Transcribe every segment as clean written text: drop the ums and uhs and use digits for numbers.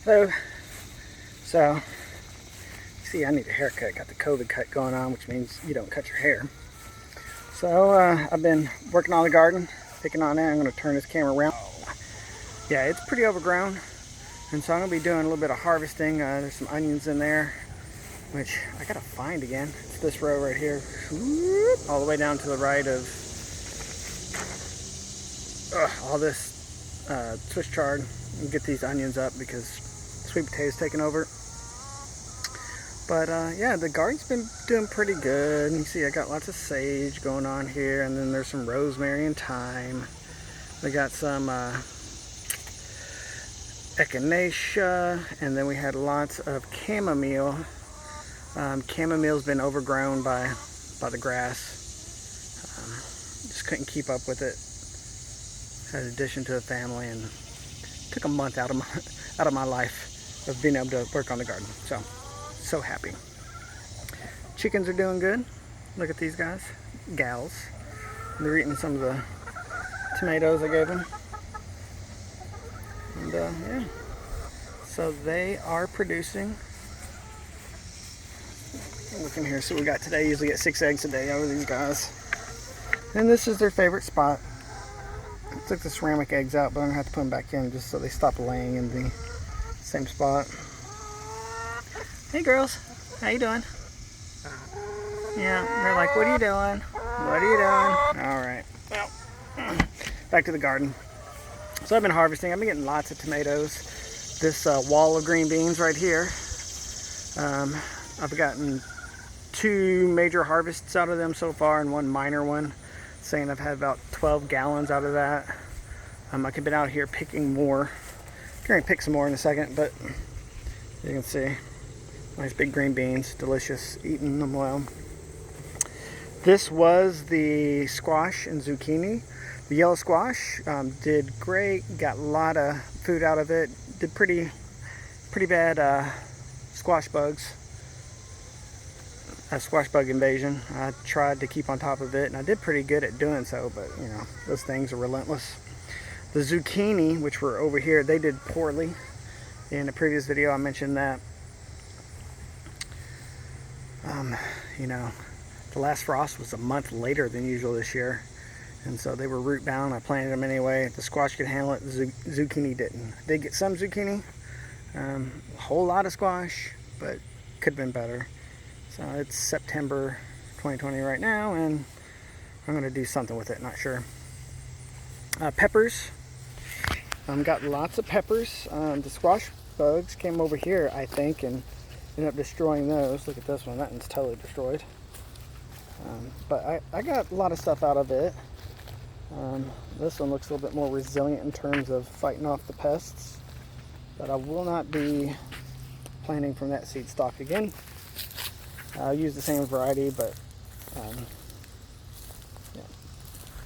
Hello. So, see, I need a haircut. Got the COVID cut going on, which means you don't cut your hair. So, I've been working on the garden, picking on it. I'm going to turn this camera around. Yeah, it's pretty overgrown. And so I'm going to be doing a little bit of harvesting. There's some onions in there, which I got to find again. It's this row right here. All the way down to the right of all this Swiss chard. And get these onions up because sweet potatoes taking over. But yeah, the garden's been doing pretty good. You see I got lots of sage going on here, and then there's some rosemary and thyme. We got some echinacea, and then we had lots of chamomile. Chamomile's been overgrown by the grass. Just couldn't keep up with it. Had addition to the family, and took a month out of my life of being able to work on the garden. So happy. Chickens are doing good. Look at these guys, gals. They're eating some of the tomatoes I gave them. And yeah, so they are producing. Look in here, see what we got today. Usually get 6 eggs a day out of these guys. And this is their favorite spot. I took the ceramic eggs out, but I'm gonna have to put them back in just so they stop laying in the same spot. Hey girls, how you doing? Yeah, they're like, what are you doing? What are you doing? All right, well, back to the garden. So I've been harvesting. I've been getting lots of tomatoes. This wall of green beans right here. I've gotten 2 major harvests out of them so far and 1 minor one. Saying I've had about 12 gallons out of that. I could have been out here picking more. I'm going to pick some more in a second, but you can see nice big green beans, delicious, eating them well. This was the squash and zucchini. The yellow squash did great, got a lot of food out of it. Did pretty bad squash bugs. A squash bug invasion. I tried to keep on top of it, and I did pretty good at doing so, but you know, those things are relentless. The zucchini, which were over here, they did poorly. In a previous video I mentioned that you know, the last frost was a month later than usual this year, and so they were root bound. I planted them anyway. The squash could handle it, the zucchini didn't. I did get some zucchini, a whole lot of squash, but could have been better. So it's September 2020 right now, and I'm going to do something with it, not sure. Peppers. Got lots of peppers. The squash bugs came over here, I think, and ended up destroying those. Look at this one. That one's totally destroyed. But I got a lot of stuff out of it. This one looks a little bit more resilient in terms of fighting off the pests. But I will not be planting from that seed stock again. I'll use the same variety, but yeah,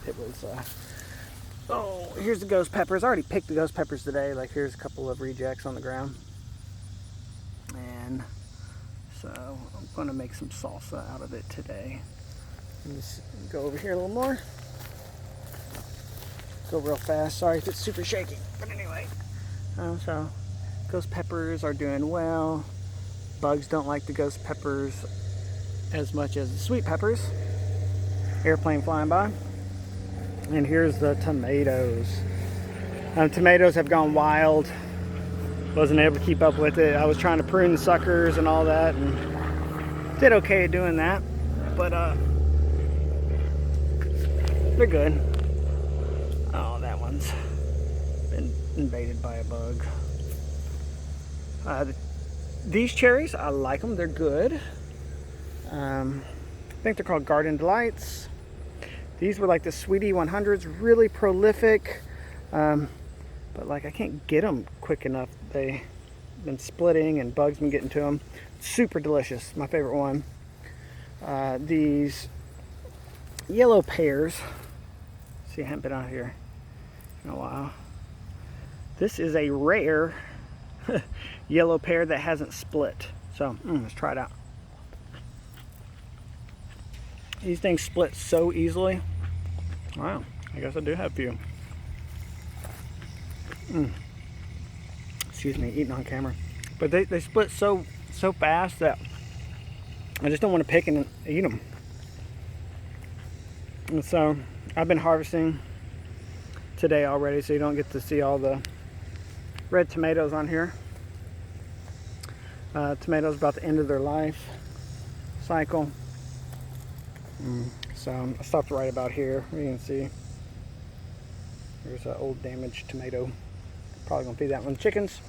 it was. Oh, here's the ghost peppers. I already picked the ghost peppers today. Like, here's a couple of rejects on the ground, and so I'm going to make some salsa out of it today. Just go over here a little more. Go real fast. Sorry if it's super shaky, but anyway. So ghost peppers are doing well. Bugs don't like the ghost peppers as much as the sweet peppers. Airplane flying by. And here's the tomatoes. Tomatoes have gone wild. Wasn't able to keep up with it. I was trying to prune the suckers and all that, and did okay at doing that. But they're good. Oh, that one's been invaded by a bug. These cherries, I like them. They're good. I think they're called Garden Delights. These were like the Sweetie 100s, really prolific. But like I can't get them quick enough. They've been splitting and bugs been getting to them. Super delicious. My favorite one. These yellow pears. See, I haven't been out here in a while. This is a rare yellow pear that hasn't split. So let's try it out. These things split so easily. Wow, I guess I do have a few. excuse me, eating on camera. But they split so fast that I just don't want to pick and eat them. And so I've been harvesting today already, so you don't get to see all the red tomatoes on here. Tomatoes about the end of their life cycle. So I stopped right about here. You can see there's an old damaged tomato. Probably gonna feed that one to chickens.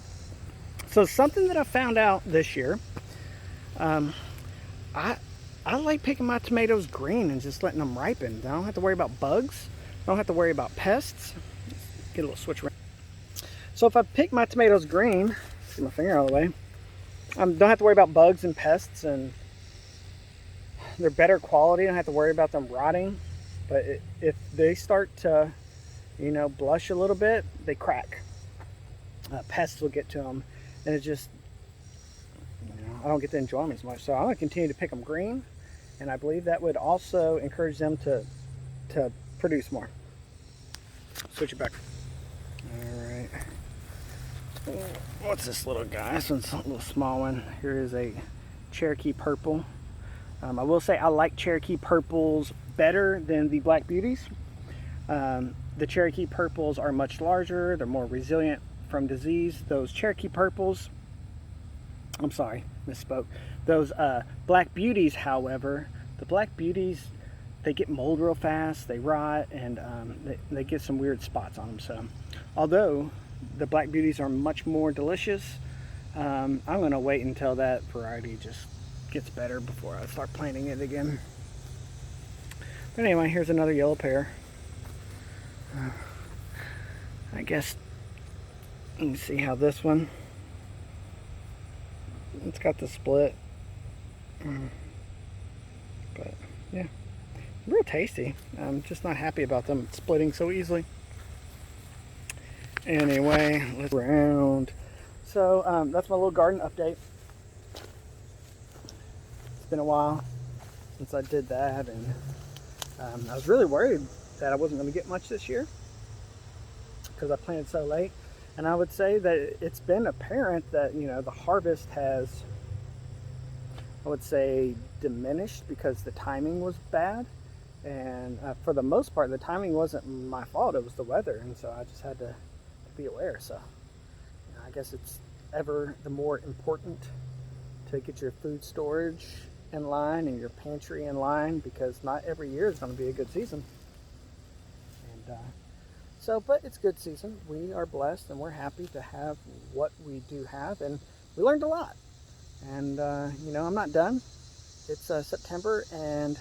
So something that I found out this year, I like picking my tomatoes green and just letting them ripen. I don't have to worry about bugs. I don't have to worry about pests. Get a little switch around. So if I pick my tomatoes green, get my finger out of the way, I don't have to worry about bugs and pests, and they're better quality. I don't have to worry about them rotting. But if they start to, you know, blush a little bit, they crack. Pests will get to them, and it just, you know, I don't get to enjoy them as much. So I'm going to continue to pick them green, and I believe that would also encourage them to produce more. Switch it back. All right. What's this little guy? This one's a little small one. Here is a Cherokee purple. I will say I like Cherokee purples better than the Black Beauties. The Cherokee purples are much larger. They're more resilient from disease. Those Cherokee purples, I'm sorry, misspoke. Those Black Beauties, however, the Black Beauties, they get mold real fast, they rot, and they get some weird spots on them. So although the Black Beauties are much more delicious, I'm going to wait until that variety just gets better before I start planting it again. But anyway, here's another yellow pear. I guess you can see how this one, it's got the split. But yeah, real tasty. I'm just not happy about them splitting so easily. Anyway, let's round. So that's my little garden update. It's been a while since I did that, and I was really worried that I wasn't going to get much this year because I planted so late. And I would say that it's been apparent that, you know, the harvest has, I would say, diminished because the timing was bad. And for the most part, the timing wasn't my fault. It was the weather. And so I just had to be aware. So you know, I guess it's ever the more important to get your food storage in line and your pantry in line, because not every year is going to be a good season. And but it's good season. We are blessed and we're happy to have what we do have, and we learned a lot. And you know, I'm not done. It's September, and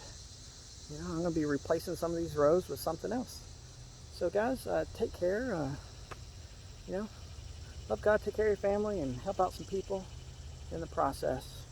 you know, I'm going to be replacing some of these rows with something else. So guys, take care. You know, love God, take care of your family, and help out some people in the process.